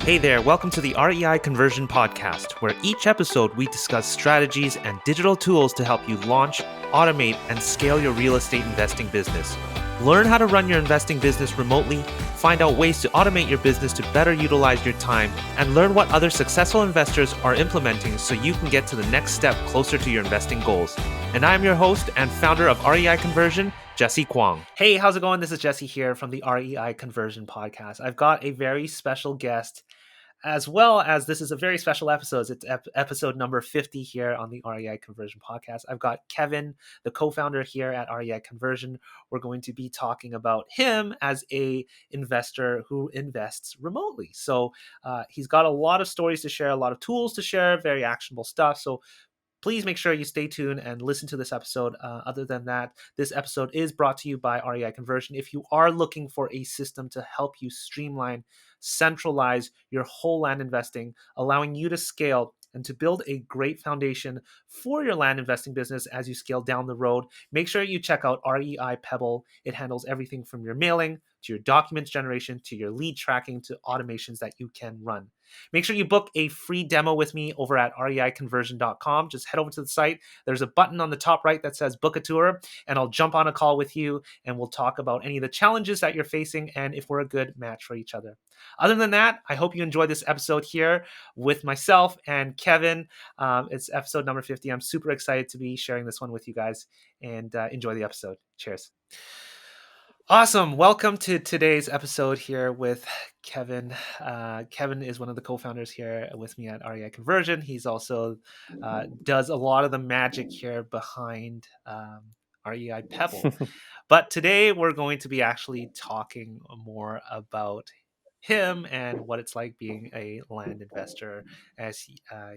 Hey there, welcome to the REI Conversion Podcast, where each episode we discuss strategies and digital tools to help you launch, automate, and scale your real estate investing business. Learn how to run your investing business remotely, find out ways to automate your business to better utilize your time, and learn what other successful investors are implementing so you can get to the next step closer to your investing goals. And I'm your host and founder of REI Conversion, Jesse Kwong. Hey, how's it going? This is Jesse here from the REI Conversion Podcast. I've got a very special guest, as well as this is a very special episode. It's episode number 50 here on the REI Conversion Podcast. I've got Kevin, the co-founder here at REI Conversion. We're going to be talking about him as a investor who invests remotely. So he's got a lot of stories to share, a lot of tools to share, very actionable stuff. So please make sure you stay tuned and listen to this episode. Other than that, this episode is brought to you by REI Conversion. If you are looking for a system to help you streamline, centralize your whole land investing, allowing you to scale and to build a great foundation for your land investing business as you scale down the road, make sure you check out REI Pebble. It handles everything from your mailing to your documents generation to your lead tracking to automations that you can run. Make sure you book a free demo with me over at reiconversion.com. Just head over to the site. There's a button on the top right that says book a tour, and I'll jump on a call with you and we'll talk about any of the challenges that you're facing and if we're a good match for each other. Other than that, I hope you enjoyed this episode here with myself and Kevin. It's episode number 50. I'm super excited to be sharing this one with you guys, and enjoy the episode. Cheers. Awesome. Welcome to today's episode here with Kevin. Kevin is one of the co-founders here with me at REI Conversion. He's also does a lot of the magic here behind REI Pebble. But today we're going to be actually talking more about him and what it's like being a land investor, as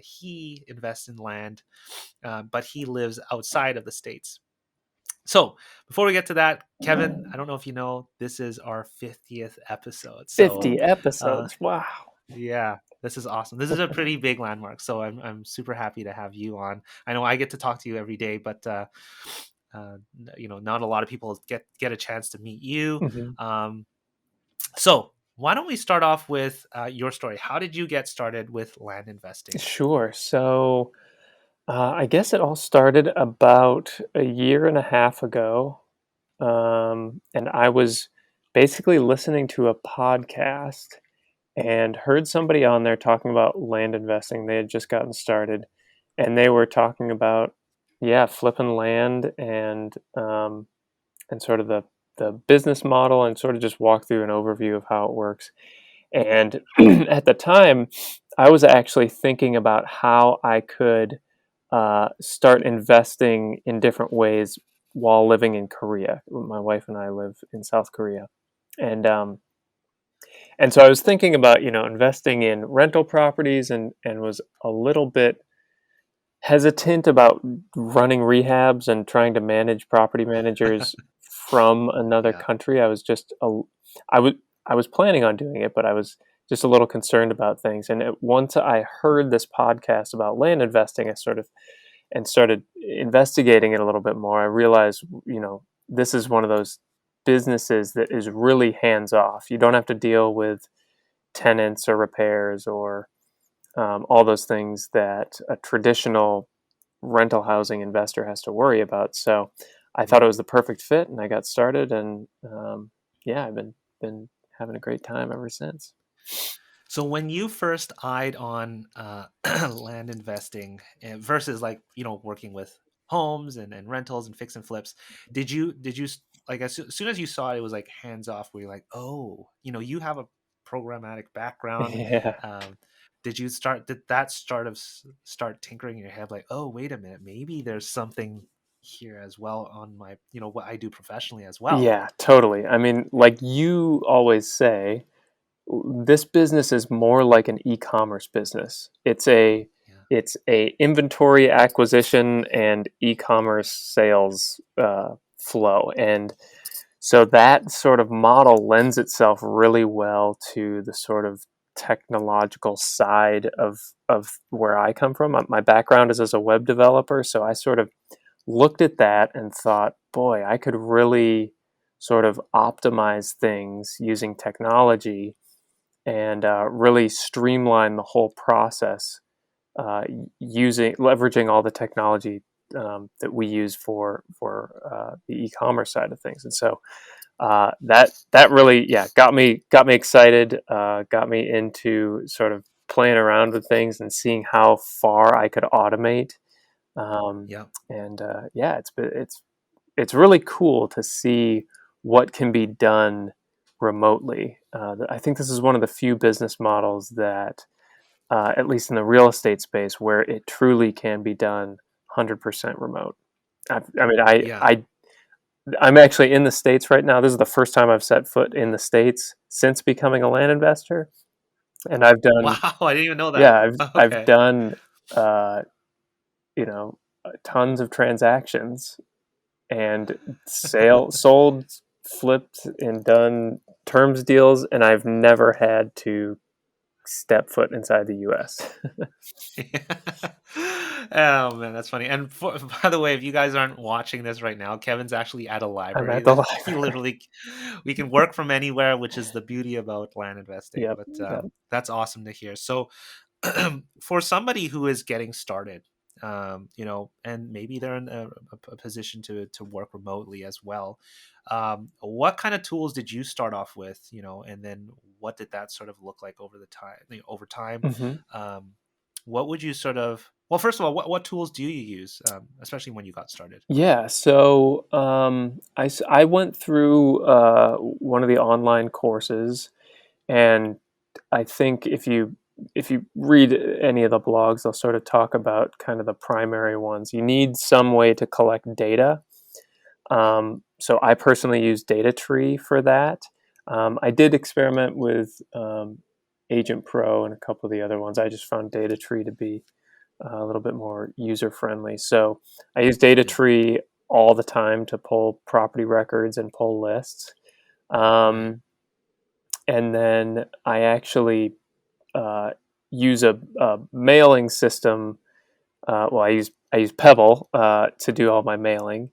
he invests in land, but he lives outside of the States. So before we get to that, Kevin, I don't know if you know, this is our 50th episode. 50 episodes. Wow. Yeah, this is awesome. This is a pretty big landmark. So I'm super happy to have you on. I know I get to talk to you every day, but not a lot of people get a chance to meet you. Mm-hmm. So why don't we start off with your story? How did you get started with land investing? Sure. So I guess it all started about a year and a half ago. And I was basically listening to a podcast and heard somebody on there talking about land investing. They had just gotten started and they were talking about, flipping land and sort of the business model, and sort of just walk through an overview of how it works. And at the time, I was actually thinking about how I could start investing in different ways while living in Korea. My wife and I live in South Korea, and so I was thinking about investing in rental properties, and was a little bit hesitant about running rehabs and trying to manage property managers from another country. I was just I was planning on doing it, but I was just a little concerned about things. And once I heard this podcast about land investing, I started investigating it a little bit more. I realized, this is one of those businesses that is really hands off. You don't have to deal with tenants or repairs or all those things that a traditional rental housing investor has to worry about. So I thought it was the perfect fit, and I got started, and I've been having a great time ever since. So when you first eyed on land investing versus working with homes and rentals and fix and flips, did you like as soon as you saw it was like hands off, were you like, oh, you have a programmatic background? Yeah. Did that start tinkering in your head like, oh, wait a minute, maybe there's something here as well on my, what I do professionally as well? Yeah, totally. I mean, like you always say, this business is more like an e-commerce business. It's a inventory acquisition and e-commerce sales flow, and so that sort of model lends itself really well to the sort of technological side of where I come from. My background is as a web developer, so I sort of looked at that and thought, boy, I could really sort of optimize things using technology and really streamline the whole process leveraging all the technology that we use for the e-commerce side of things. And so that really got me excited, got me into sort of playing around with things and seeing how far I could automate. Um, Yeah. and yeah, it's really cool to see what can be done remotely. I think this is one of the few business models that, at least in the real estate space, where it truly can be done 100% remote. I mean, Yeah. I'm actually in the States right now. This is the first time I've set foot in the States since becoming a land investor, and I've done, Wow, I didn't even know that. yeah, I've Okay. done, you know, tons of transactions and sold, flipped, and done terms deals, and I've never had to step foot inside the U.S. Oh man, that's funny. And by the way, if you guys aren't watching this right now, Kevin's actually at a I'm library at the that we library. literally we can work from anywhere, which is the beauty about land investing. Yep. But Yep. that's awesome to hear. So, for somebody who is getting started, and maybe they're in a position to work remotely as well, what kind of tools did you start off with, and then what did that sort of look like over time? Hmm. um, what would you sort of, well, first of all, what tools do you use, especially when you got started? Yeah. So I went through one of the online courses, and I think if you read any of the blogs, they'll sort of talk about kind of the primary ones. You need some way to collect data. So I personally use Data Tree for that. I did experiment with Agent Pro and a couple of the other ones. I just found Data Tree to be a little bit more user friendly. So I use Data Yeah. Tree all the time to pull property records and pull lists. Right. Um, and then I actually uh, use a mailing system. Well, I use Pebble to do all my mailing,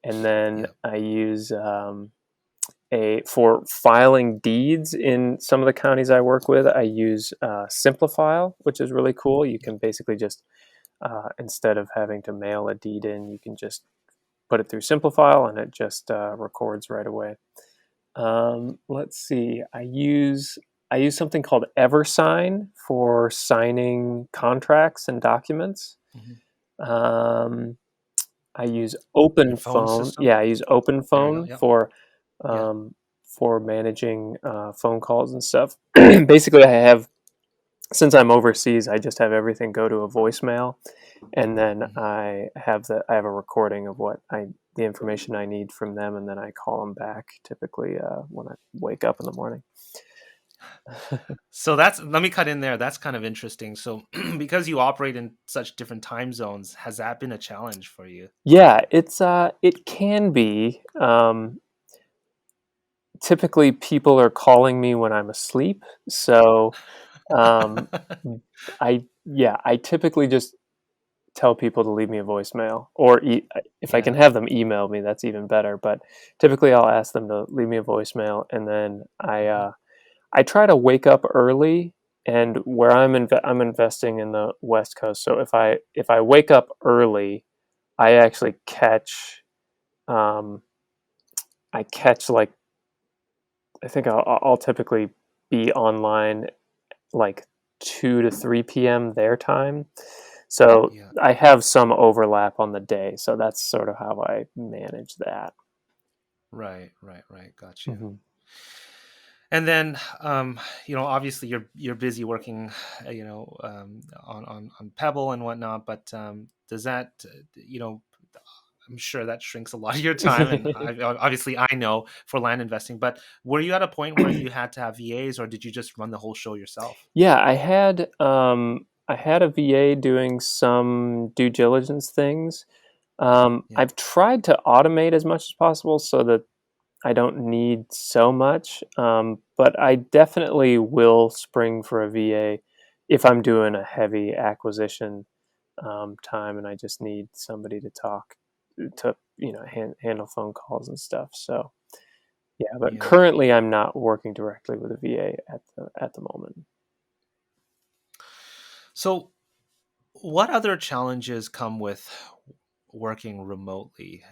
and then Yeah. I use a for filing deeds in some of the counties I work with. I use Simplifile, which is really cool. You Yeah. can basically just instead of having to mail a deed in, you can just put it through Simplifile and it just records right away. Let's see. I use something called EverSign for signing contracts and documents. Mhm. Um, I use Your phone OpenPhone. system. Yeah, I use There we go. OpenPhone Yep. Yeah. for managing phone calls and stuff. Basically, since I'm overseas, I just have everything go to a voicemail, and then Mhm. I have a recording of the information I need from them, and then I call them back typically when I wake up in the morning. So let me cut in there. That's kind of interesting. So because you operate in such different time zones, has that been a challenge for you? Yeah, it can be. Typically, people are calling me when I'm asleep, so um, I typically just tell people to leave me a voicemail, or if I Yeah. can have them email me, that's even better. But typically, I'll ask them to leave me a voicemail, and then Mhm. I try to wake up early. And where I'm investing in the West Coast, so if I wake up early, I actually um, catch like I think I'll typically be online like 2 to 3 p.m. their time. So Yeah. I have some overlap on the day. So that's sort of how I manage that. Right. Right. Right. Got you. Hmm. And then, obviously you're busy working, on Pebble and whatnot. But does that, I'm sure that shrinks a lot of your time. And obviously, I know for land investing. But were you at a point where you had to have VAs, or did you just run the whole show yourself? Yeah, I had a VA doing some due diligence things. Yeah. I've tried to automate as much as possible so that I don't need so much, but I definitely will spring for a VA if I'm doing a heavy acquisition time and I just need somebody to talk to, handle phone calls and stuff. So Yeah, but Yeah. currently I'm not working directly with a VA at the moment. So, what other challenges come with working remotely?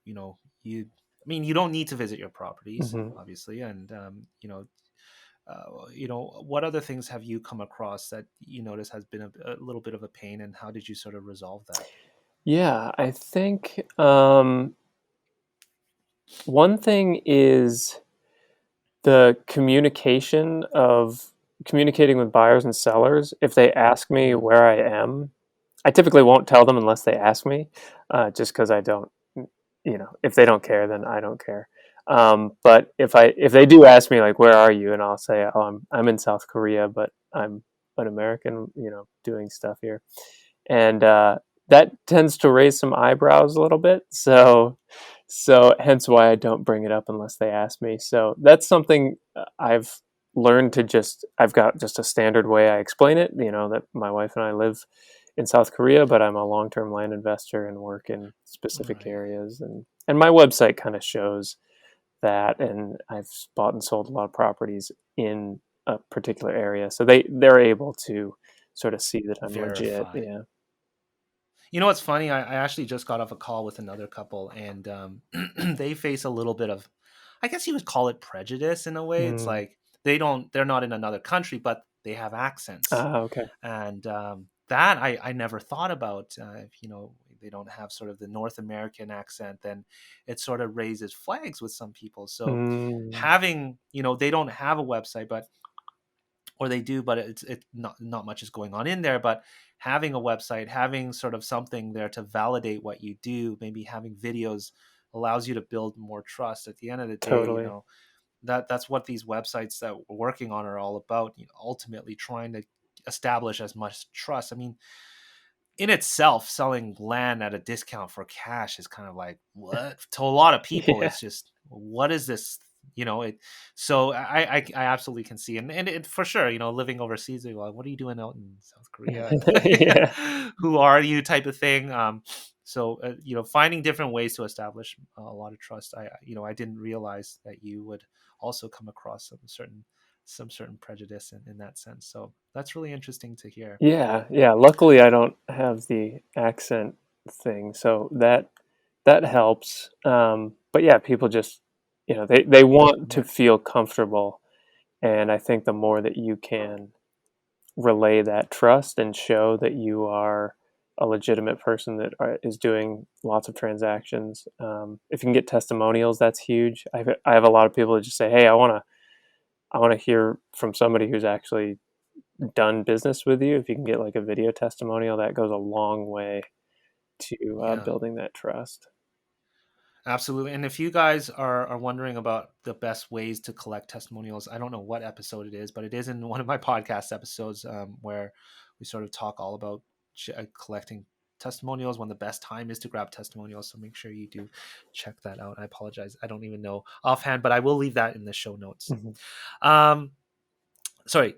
You know, you, I mean, you don't need to visit your properties, Hmm. obviously, and what other things have you come across that you notice has been a little bit of a pain, and how did you sort of resolve that? Yeah, I think one thing is the communicating with buyers and sellers. If they ask me Mm, where I am, I typically won't tell them unless they ask me, just because I don't, if they don't care, then I don't care. But if they do ask me like, where are you, and I'll say, oh, I'm in South Korea, but I'm an American, doing stuff here, and that tends to raise some eyebrows a little bit. So hence why I don't bring it up unless they ask me. So that's something I've learned to I've got just a standard way I explain it. That my wife and I live in South Korea, but I'm a long-term land investor and work in specific right. areas, and my website kind of shows that, and I've bought and sold a lot of properties in a particular area, so they're able to sort of see that I'm legit. Verify. Yeah. You know what's funny? I actually just got off a call with another couple, and they face a little bit of, I guess you would call it prejudice in a way. It's Mm. like they're not in another country, but they have accents, Ah, okay. and that I never thought about. If they don't have sort of the North American accent, then it sort of raises flags with some people. So Mm, having, they don't have a website, but or they do, but it's not much is going on in there. But having a website, having sort of something there to validate what you do, maybe having videos allows you to build more trust. At the end of the day, totally. that's what these websites that we're working on are all about. Ultimately trying to establish as much trust. I mean, in itself, selling land at a discount for cash is kind of like, what? To a lot of people, Yeah. it's just, what is this? It. So I absolutely can see, and it, for sure, living overseas, they're like, what are you doing out in South Korea? Yeah. Who are you? Type of thing. So finding different ways to establish a lot of trust. I didn't realize that you would also come across some certain prejudice in that sense. So that's really interesting to hear. Yeah, yeah. Luckily, I don't have the accent thing, so that helps. But yeah, people just, they want to Yeah. feel comfortable, and I think the more that you can relay that trust and show that you are a legitimate person that is doing lots of transactions. If you can get testimonials, that's huge. I have a lot of people that just say, "Hey, I want to hear from somebody who's actually done business with you." If you can get like a video testimonial, that goes a long way to Yeah. building that trust. Absolutely. And if you guys are wondering about the best ways to collect testimonials, I don't know what episode it is, but it is in one of my podcast episodes, where we sort of talk all about collecting testimonials, when the best time is to grab testimonials. So make sure you do check that out. I apologize. I don't even know offhand, but I will leave that in the show notes. Mhm. Um, Sorry,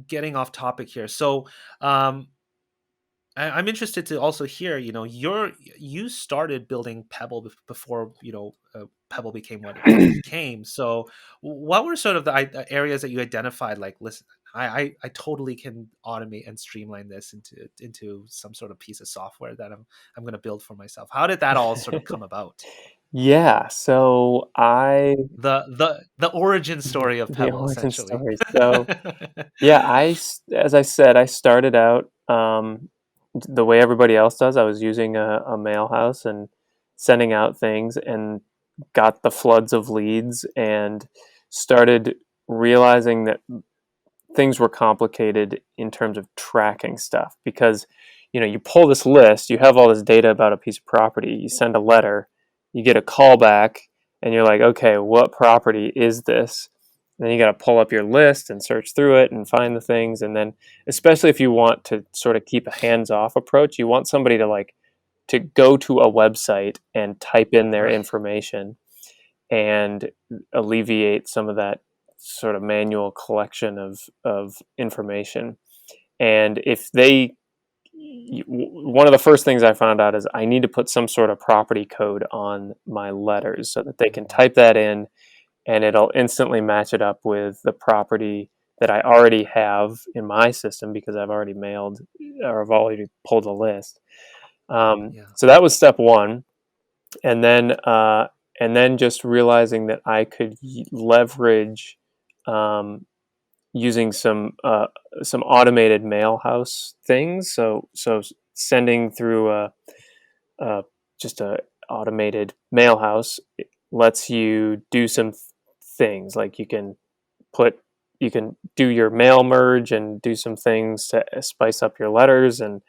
getting off topic here. So, I'm interested to also hear, you started building Pebble before, Pebble became what it became. So, what were sort of the areas that you identified? Like, listen, I totally can automate and streamline this into some sort of piece of software that I'm going to build for myself. How did that all sort of come about? Yeah, so The origin story of the Pebble, origin essentially. story. So yeah, as I said, I started out the way everybody else does. I was using a mail house and sending out things, and got the floods of leads, and started realizing that things were complicated in terms of tracking stuff, because you pull this list, you have all this data about a piece of property, you send a letter, you get a call back, and you're like, okay, what property is this? And then you got to pull up your list and search through it and find the things. And then, especially if you want to sort of keep a hands-off approach, you want somebody to go to a website and type in their Right. information, and alleviate some of that sort of manual collection of information. And if they, one of the first things I found out is I need to put some sort of property code on my letters so that they can Mhm. type that in and it'll instantly match it up with the property that I already have in my system because I've already mailed or I've already pulled a list. Yeah. So that was step one, and then just realizing that I could leverage um, using some automated mail house things. So sending through a just a automated mail house lets you do some things like put you can do your mail merge and do some things to spice up your letters and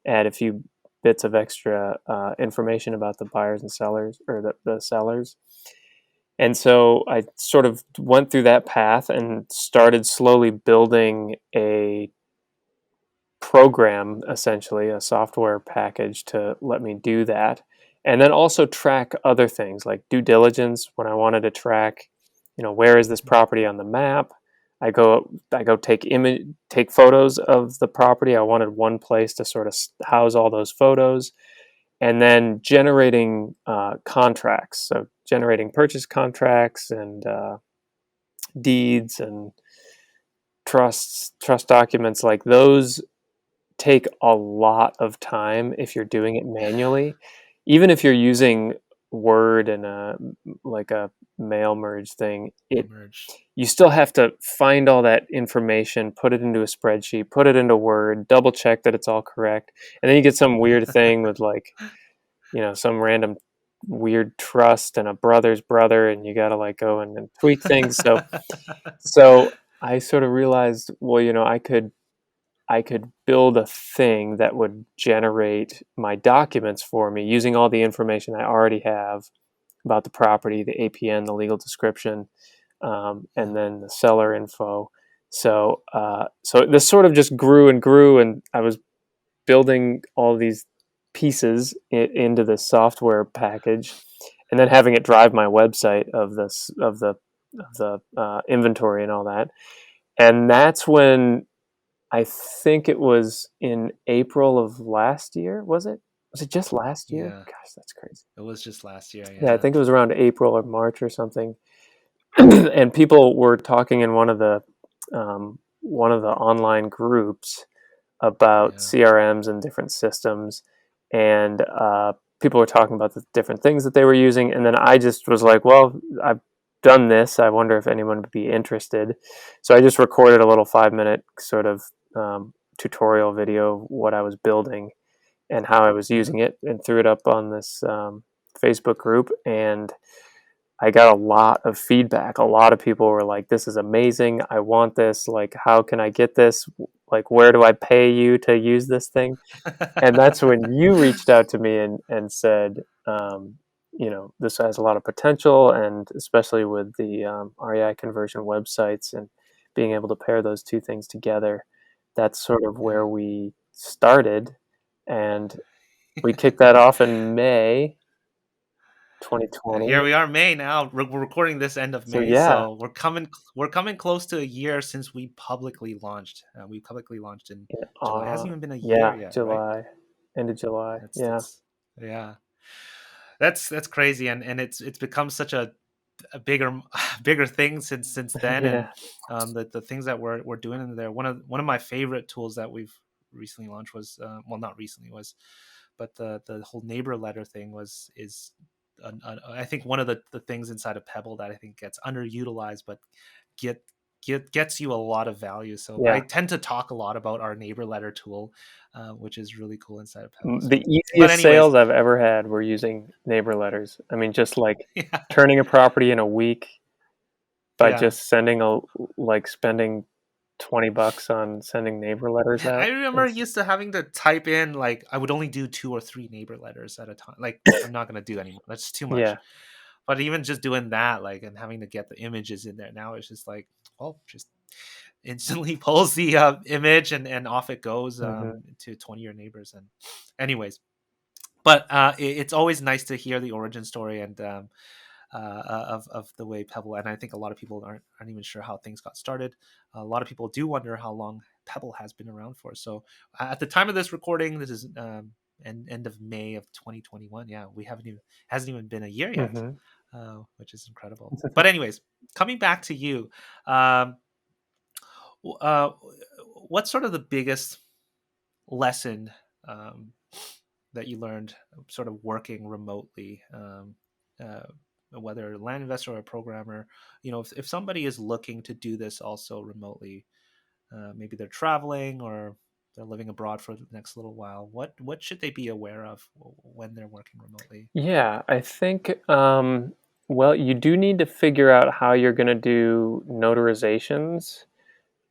add a few bits of extra information about the buyers and sellers or the sellers. And so I sort of went through that path and started slowly building a program, essentially a software package to let me do that. And then also track other things like due diligence when I wanted to track, where is this property on the map? I go take photos of the property. I wanted one place to sort of house all those photos, and then generating contracts. So generating purchase contracts and deeds and trust documents like those take a lot of time if you're doing it manually. Even if you're using Word and a mail merge thing, it Merge. you still have to find all that information, put it into a spreadsheet, put it into Word, double check that it's all correct, and then you get some weird thing with like some random weird trust and a brother's brother, and you got to like go and tweak things. So I sort of realized, well, I could build a thing that would generate my documents for me using all the information I already have about the property, the APN, the legal description, Yeah. and then the seller info. So this sort of just grew and grew, and I was building all these pieces into the software package, and then having it drive my website of the inventory and all that. And that's when I think it was in April of last year. Was it? Was it just last year? Yeah. Gosh, that's crazy. It was just last year. Yeah, I Yeah. think it was around April or March or something. And people were talking in one of the online groups about Yeah. CRMs and different systems, and people were talking about the different things that they were using. And then I just was like, "Well, I've done this. I wonder if anyone would be interested." So I just recorded a little 5-minute sort of tutorial video of what I was building and how I was Yeah. using it, and threw it up on this Facebook group. And I got a lot of feedback. A lot of people were like, "This is amazing. I want this. Like, how can I get this? Like, where do I pay you to use this thing?" And that's when you reached out to me and said, this has a lot of potential, and especially with the REI conversion websites and being able to pair those two things together, that's sort of Yeah. where we started. And we kicked that off in May Here 2020. we are, May now. We're recording this end of So May, yeah, so we're coming close to a year since we publicly launched. We publicly launched in in, July. It hasn't even been a year yeah, yet, right? July, end of July. That's Yeah. that's yeah. That's crazy, and it's become such a bigger bigger thing since then, and Yeah. the things that we're doing in there. One of my favorite tools that we've recently launched was well, not recently, was, but the whole neighbor letter thing is I think one of the things inside of Pebble that I think gets underutilized, but get gets you a lot of value. So I Yeah. tend to talk a lot about our neighbor letter tool, which is really cool inside of Pebble. The So, but easiest anyways, sales I've ever had were using neighbor letters. I mean, just like yeah, turning a property in a week by yeah. just spending $20 on sending neighbor letters I out. remember It's used to having to type in, like, I would only do 2 or 3 neighbor letters at a time. Like, I'm not gonna do anymore. That's too much. yeah. But even just doing that, like, and having to get the images in there now, it's just like, well, just instantly pulls the image, and off it goes Hmm. to 20 of your neighbors. And anyways, but it's always nice to hear the origin story and of the way Pebble. And I think a lot of people aren't even sure how things got started. A lot of people do wonder how long Pebble has been around for. So at the time of this recording, this is end of May of 2021. Yeah, we haven't even hasn't even been a year yet. Hmm. which is incredible. But anyways, coming back to you, um, uh, what's sort of the biggest lesson um, that you learned sort of working remotely, uh, whether a land investor or a programmer? If somebody is looking to do this also remotely, maybe they're traveling or they're living abroad for the next little while, what should they be aware of when they're working remotely? Yeah, I think, well, you do need to figure out how you're going to do notarizations.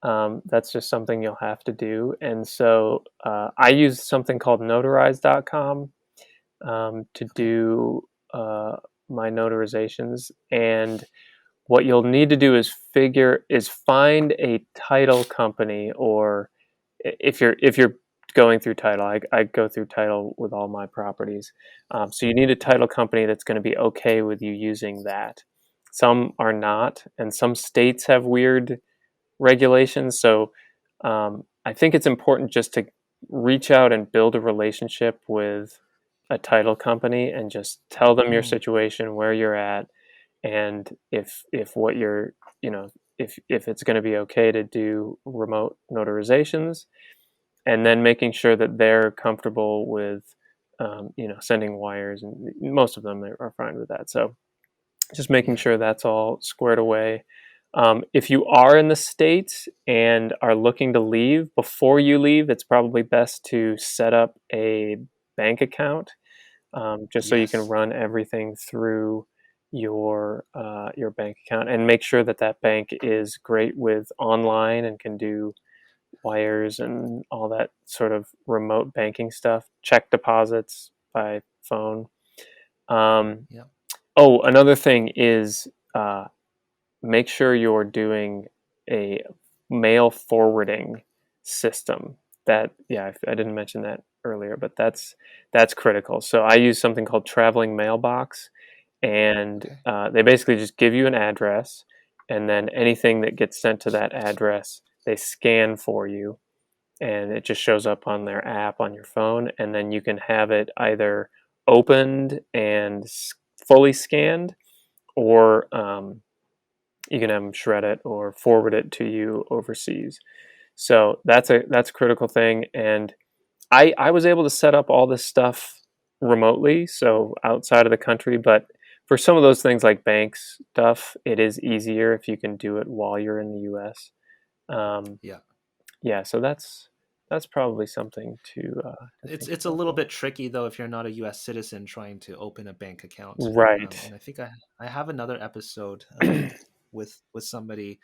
That's just something you'll have to do. And so I use something called notarize.com to Okay. do my notarizations. And what you'll need to do is find a title company, or if you're going through title, I go through title with all my properties. So you need a Yeah. title company that's going to be okay with you using that. Some are not, and some states have weird regulations. So I think it's important just to reach out and build a relationship with a title company and just tell them your Mm, situation, where you're at, and if what you're, you know, if it's going to be okay to do remote notarizations, and then making sure that they're comfortable with sending wires, and most of them are fine with that. So just making yeah. sure that's all squared away. If you are in the States and are looking to leave, before you leave, it's probably best to set up a bank account, just so you can Yes. run everything through your bank account, and make sure that that bank is great with online and can do wires and all that sort of remote banking stuff, check deposits by phone. Um, Yeah. oh, another thing is, uh, make sure you're doing a mail forwarding system. That, yeah, I didn't mention that earlier, but that's critical. So I use something called Traveling Mailbox, and Okay. they basically just give you an address, and then anything that gets sent to that address, they scan for you, and it just shows up on their app on your phone, and then you can have it either opened and fully scanned, or you can have them shred it or forward it to you overseas. So that's a critical thing. And I was able to set up all this stuff remotely, so outside of the country. But for some of those things like banks stuff, it is easier if you can do it while you're in the U.S. Um, Yeah. yeah, so that's probably something to It's think it's a about. little bit tricky though if you're not a U.S. citizen trying to open a bank account. Right. And I think I have another episode with somebody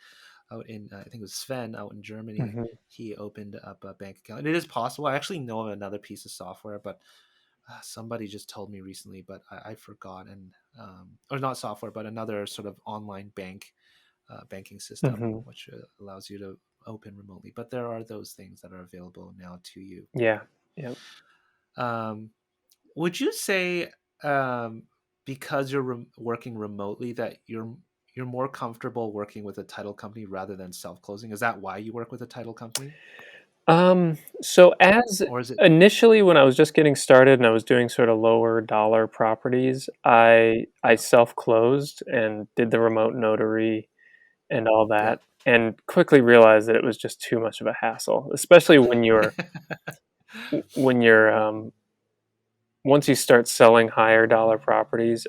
out in I think it was Sven out in Germany. Hmm. He opened up a bank account, and it is possible. I actually know of another piece of software, but somebody just told me recently, but I forgot. And or not software, but another sort of online banking system, Hmm. which allows you to open remotely. But there are those things that are available now to you. Yeah. Yep. Um, would you say um, because you're working remotely that you're more comfortable working with a title company rather than self-closing? Is that why you work with a title company, So as or is it? initially, when I was just getting started and I was doing sort of lower dollar properties, I Yeah, self-closed and did the remote notary and all yeah, that, and quickly realized that it was just too much of a hassle, especially when you're once you start selling higher dollar properties.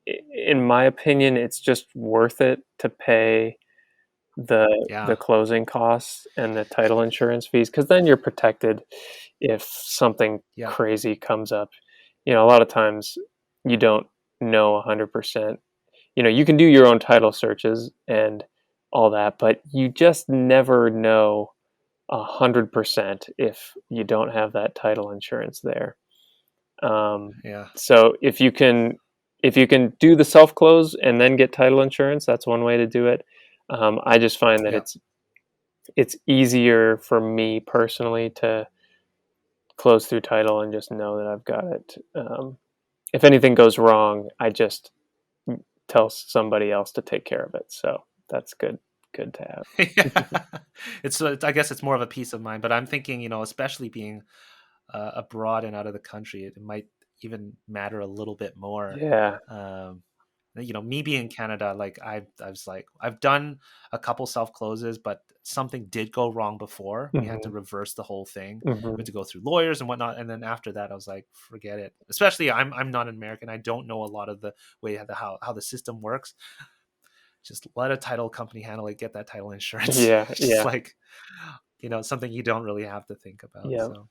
In my opinion, it's just worth it to pay the yeah, closing costs and the title insurance fees, because then you're protected if something yeah, crazy comes up. A lot of times you don't know 100%. You can do your own title searches and all that, but you just never know 100% if you don't have that title insurance there. yeah, So if you can do the self close and then get title insurance, that's one way to do it. I just find that yeah, it's easier for me personally to close through title and just know that I've got it. If anything goes wrong, I just tell somebody else to take care of it. So that's good to have. yeah. I guess it's more of a peace of mind. But I'm thinking, especially being abroad and out of the country, it might even matter a little bit more. Yeah. Um, Me being in Canada, like I was like, I've done a couple self closes, but something did go wrong before. We had to Mhm. reverse the whole thing. We had Mhm. to go through lawyers and whatnot. And then after that, I was like, forget it. Especially I'm not an American. I don't know a lot of the way how the system works. Just let a title company handle it, get that title insurance. Yeah, Just yeah, like, something you don't really have to think about. yeah. So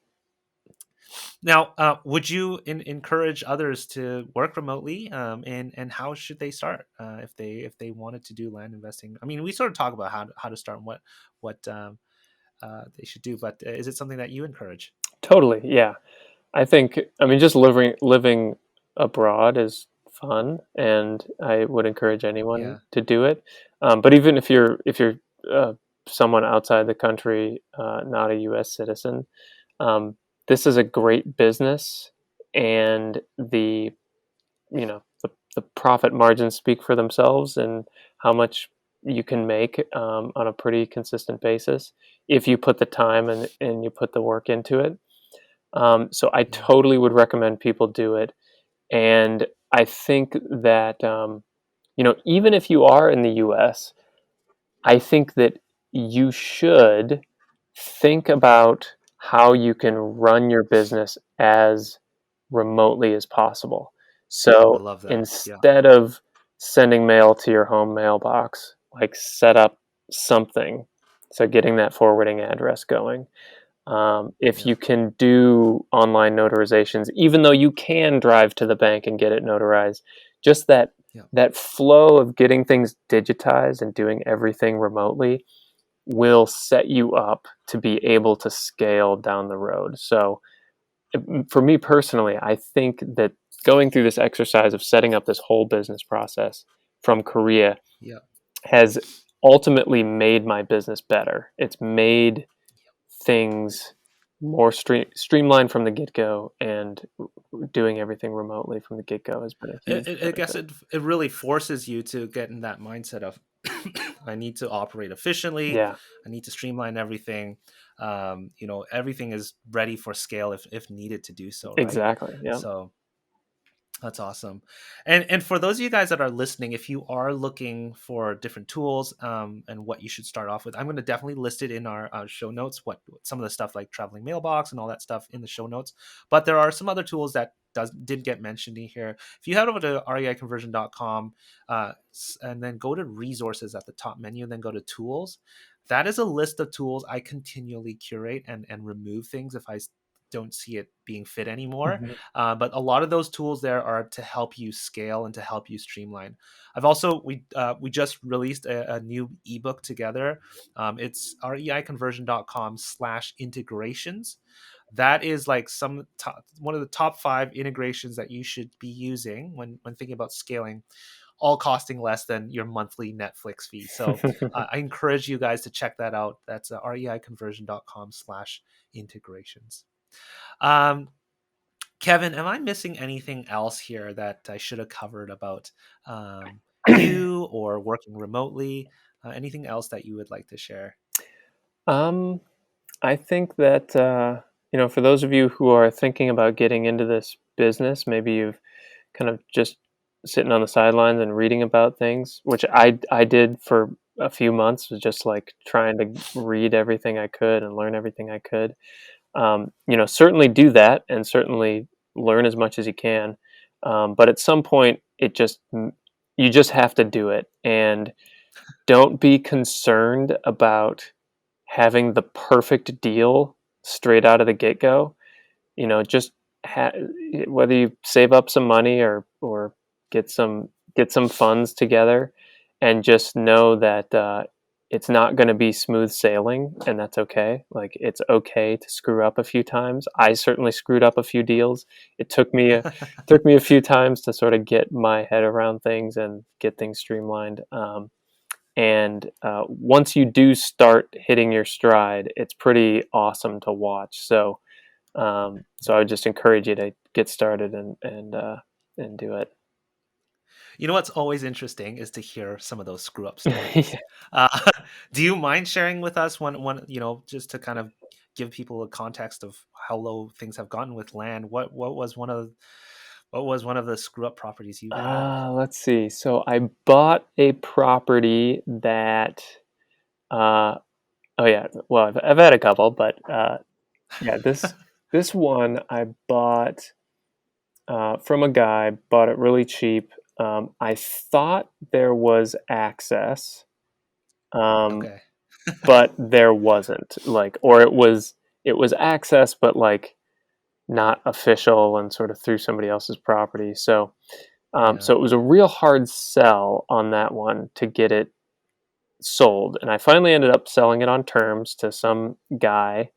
now, would you encourage others to work remotely, and how should they start if they wanted to do land investing? I mean, we sort of talk about how to start and what they should do, but is it something that you encourage? Totally, yeah. I mean, just living abroad is fun, and I would encourage anyone Yeah, to do it. But even if you're uh, someone outside the country, not a U.S. citizen, um, this is a great business, and the profit margins speak for themselves, and how much you can make on a pretty consistent basis if you put the time and you put the work into it. So I yeah, totally would recommend people do it. And I think that, even if you are in the US, I think that you should think about how you can run your business as remotely as possible. I So love that. Yeah, instead of sending mail to your home mailbox, like set up something. So getting that forwarding address going. If yeah, you can do online notarizations, even though you can drive to the bank and get it notarized, just yeah, that flow of getting things digitized and doing everything remotely will set you up to be able to scale down the road. So, for me personally, I think that going through this exercise of setting up this whole business process from Korea yeah. has ultimately made my business better. It's made things more streamlined from the get go, and doing everything remotely from the get go has been a huge I guess benefit. it really forces you to get in that mindset of I need to operate efficiently. Yeah, I need to streamline everything. Everything is ready for scale if needed to do so, right? exactly. Yeah. So that's awesome. And for those of you guys that are listening, if you are looking for different tools, and what you should start off with, I'm going to definitely list it in our show notes, what some of the stuff like traveling mailbox and all that stuff in the show notes. But there are some other tools that did get mentioned in here. If you head over to reiconversion.com, and then go to resources at the top menu, and then go to tools, that is a list of tools I continually curate and remove things if I don't see it being fit anymore. Mhm. But a lot of those tools there are to help you scale and to help you streamline. I've also we just released a new ebook together. It's reiconversion.com/integrations. That is like one of the top 5 integrations that you should be using when thinking about scaling, all costing less than your monthly Netflix fee. So I encourage you guys to check that out. That's reiconversion.com/integrations. Um, Kevin, am I missing anything else here that I should have covered about you or working remotely? Anything else that you would like to share? um, I think that for those of you who are thinking about getting into this business, maybe you've kind of just sitting on the sidelines and reading about things, which I did for a few months, was just like trying to read everything I could and learn everything I could. Certainly do that, and certainly learn as much as you can. But at some point, you just have to do it, and don't be concerned about having the perfect deal straight out of the get go. Just ha- whether you save up some money or get some funds together, and just know that it's not going to be smooth sailing, and that's okay. Like, it's okay to screw up a few times. I certainly screwed up a few deals. It took me a few times to sort of get my head around things and get things streamlined. And once you do start hitting your stride, it's pretty awesome to watch. So I would just encourage you to get started and do it. What's always interesting is to hear some of those screw up stories. Yeah. Uh, do you mind sharing with us one, just to kind of give people a context of how low things have gotten with land? What was one of What was one of the screw up properties you have? Let's see. So I bought a property that, uh, oh yeah, well, I've had a couple, but yeah, this one I bought from a guy, bought it really cheap. I thought there was access, um, Okay. but there wasn't. Like, or it was access, but like not official and sort of through somebody else's property. So Yeah. so it was a real hard sell on that one to get it sold. And I finally ended up selling it on terms to some guy.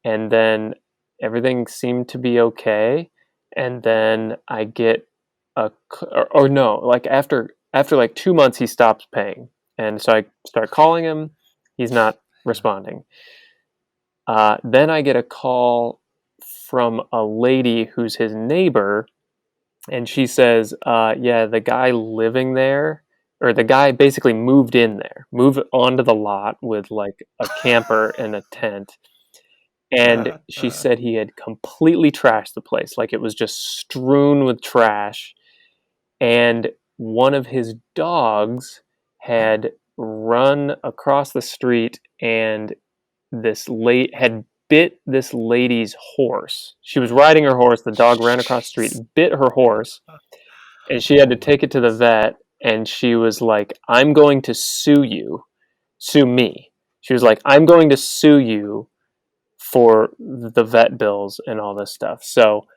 And then everything seemed to be okay. And then I get or no, like after like 2 months, he stops paying. And so I start calling him. He's not Yeah. responding. Then I get a call from a lady who's his neighbor, and she says, "Yeah, the guy living there, or the guy basically moved in there, moved onto the lot with like a camper and a tent." And Uh, she uh, said he had completely trashed the place, like it was just strewn with trash. And one of his dogs had run across the street, and this late had bit this lady's horse. She was riding her horse. The dog ran across the street, Jeez. bit her horse, and she had to Oh my take it to the goodness. vet. And she was like, "I'm going to sue you, sue me." She was like, "I'm going to sue you for the vet bills and all this stuff." So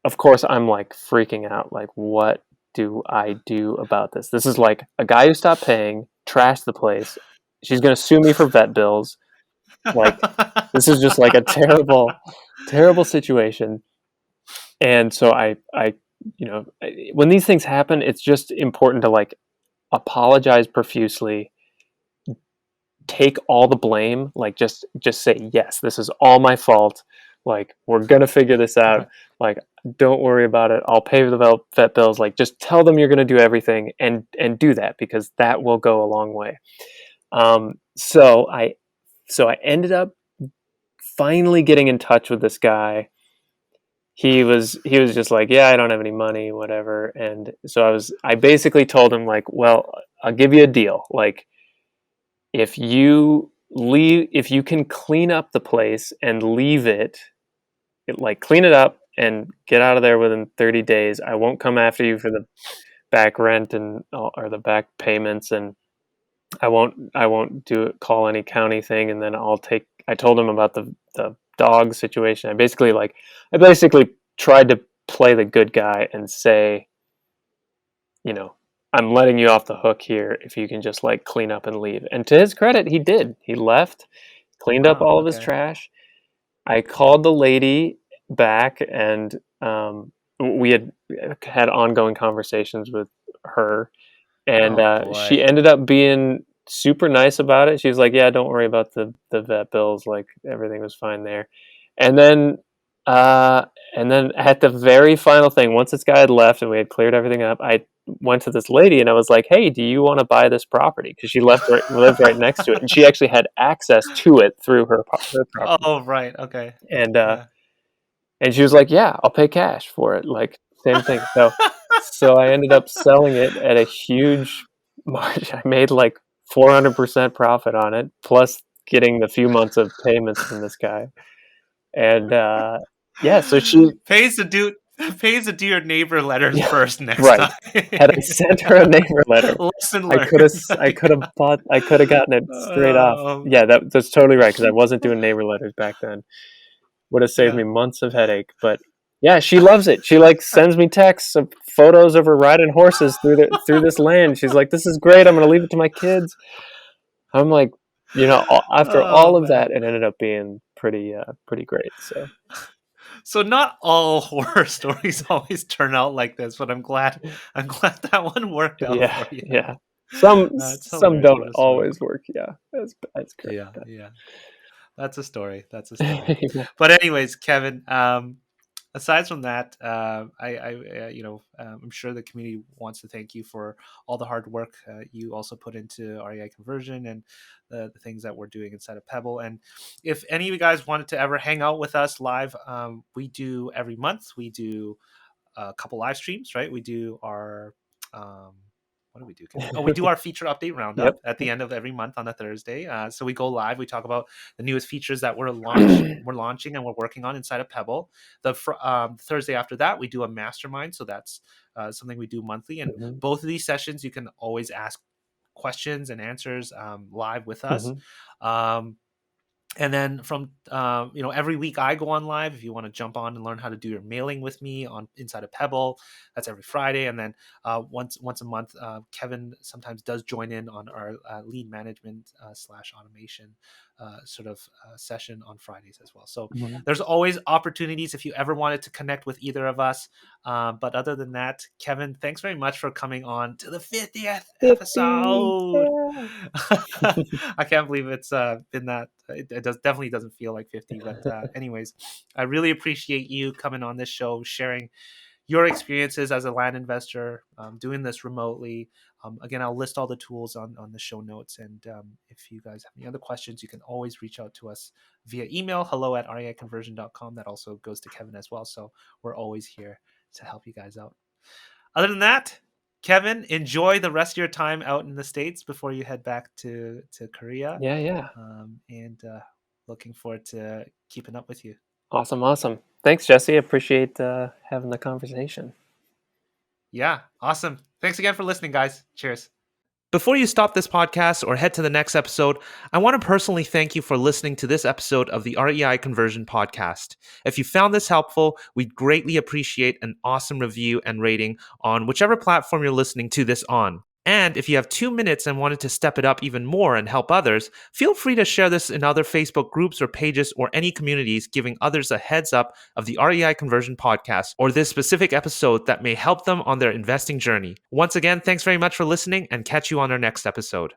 of course I'm like freaking out. Like, what do I do about this? This is like a guy who stopped paying, trashed the place. She's going to sue me for vet bills. Like, this is just like a terrible, terrible situation. And so when these things happen, it's just important to like apologize profusely, take all the blame, like just say, yes, this is all my fault. Like, we're gonna figure this out. Right. Like, don't worry about it. I'll pay the vet bills. Like, just tell them you're gonna do everything, and do that, because that will go a long way. So I ended up finally getting in touch with this guy. He was just like, yeah, I don't have any money, whatever. And so I basically told him, like, well, I'll give you a deal. Like, if you can clean up the place and leave like clean it up and get out of there within 30 days, I won't come after you for the back rent and or the back payments. And I won't call any county thing. And then I told him about the dog situation. I basically tried to play the good guy and say, you know, I'm letting you off the hook here if you can just like clean up and leave. And to his credit, he did. He left, cleaned up Wow. all of his Okay. trash. I called the lady back, and we had ongoing conversations with her, and Oh she boy. ended up being super nice about it. She was like, "Yeah, don't worry about the vet bills. Like, everything was fine there." And then, uh, and then at the very final thing, once this guy had left and we had cleared everything up, I went to this lady and I was like, "Hey, do you want to buy this property?" Because she lived right next to it, and she actually had access to it through her property. Oh, right. Okay. And Yeah. and she was like, "Yeah, I'll pay cash for it." Like, same thing. So I ended up selling it at a huge margin. I made like 400% profit on it, plus getting the few months of payments from this guy. And yeah, so she, Pays to do pays to do your neighbor letters yeah, first next right. time. Had I sent her a neighbor letter, Lesson I could learned. have I could have gotten it straight off. Oh, Yeah, that's totally right, because I wasn't doing neighbor letters back then. Would have saved yeah. me months of headache. But yeah, she loves it. She like sends me texts of photos of her riding horses through this land. She's like, "This is great. I'm gonna leave it to my kids." I'm like, after Oh all of man. that, it ended up being pretty great. So So not all horror stories always turn out like this, but I'm glad that one worked out yeah, for you. yeah. Some It's some hilarious. don't What a story. always work. Yeah, that's great. Yeah, yeah. That's a story. That's a story. Yeah. But anyways, Kevin, aside from that, I'm sure the community wants to thank you for all the hard work you also put into REI conversion and the things that we're doing inside of Pebble. And if any of you guys wanted to ever hang out with us live, we do every month. We do a couple live streams, right? We do our what do we do, Kevin? Oh, we do our feature update roundup Yep. at the end of every month on a Thursday. So we go live. We talk about the newest features that we're launching and we're working on inside of Pebble. The Thursday after that, we do a mastermind. So that's something we do monthly. And Mhm. both of these sessions, you can always ask questions and answers live with us. Um, and then from every week I go on live. If you want to jump on and learn how to do your mailing with me on inside of Pebble, that's every Friday. And then once a month, Kevin sometimes does join in on our lead management / automation session on Fridays as well. So Mhm. there's always opportunities if you ever wanted to connect with either of us. But other than that, Kevin, thanks very much for coming on to the 50th 50. episode. Yeah. I can't believe it's been that. It definitely doesn't feel like 50. But anyways, I really appreciate you coming on this show, sharing your experiences as a land investor, doing this remotely. Again, I'll list all the tools on the show notes. And if you guys have any other questions, you can always reach out to us via email, hello@reiconversion.com. That also goes to Kevin as well. So we're always here to help you guys out. Other than that, Kevin, enjoy the rest of your time out in the States before you head back to Korea. Yeah, yeah. And looking forward to keeping up with you. Awesome. Thanks, Jesse. Appreciate having the conversation. Yeah, awesome. Thanks again for listening, guys. Cheers. Before you stop this podcast or head to the next episode, I want to personally thank you for listening to this episode of the REI Conversion Podcast. If you found this helpful, we'd greatly appreciate an awesome review and rating on whichever platform you're listening to this on. And if you have 2 minutes and wanted to step it up even more and help others, feel free to share this in other Facebook groups or pages or any communities, giving others a heads up of the REI Conversion Podcast or this specific episode that may help them on their investing journey. Once again, thanks very much for listening and catch you on our next episode.